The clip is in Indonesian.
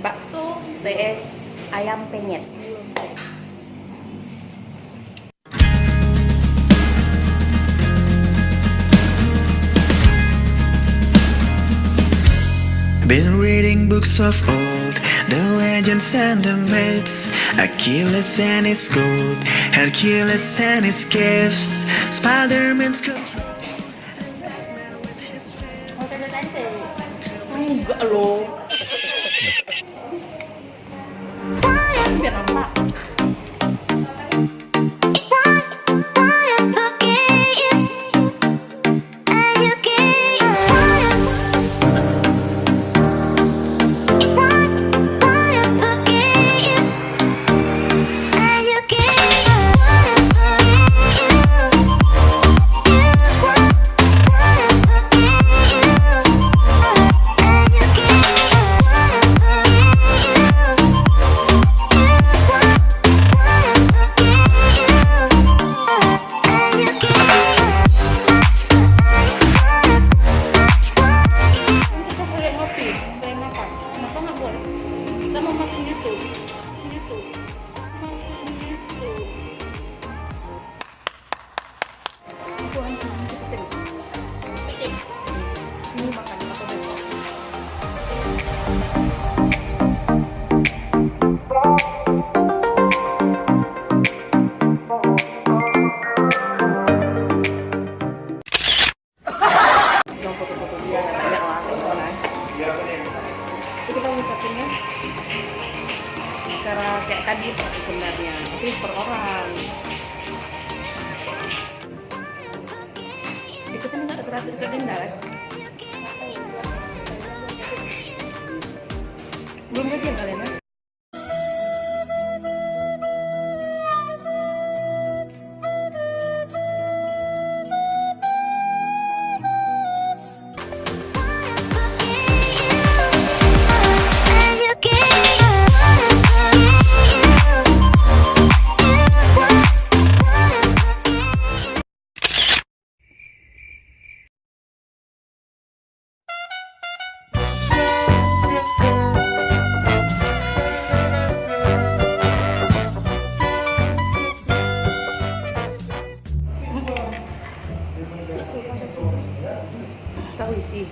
bakso vs ayam penyet. Been reading books of old, the legends and the myths, Achilles and his gold, Hercules and his gifts, Spider-Man's control. Enggak loh. Biar apa? Ini makan apa besok? Yang foto-foto dia banyak lah, itu kita ngucapinnya cara kayak tadi sebenarnya, tapi per orang. Itu kan nggak teratur ke denda kan? Belum gajian kalian kan? Tahu isi.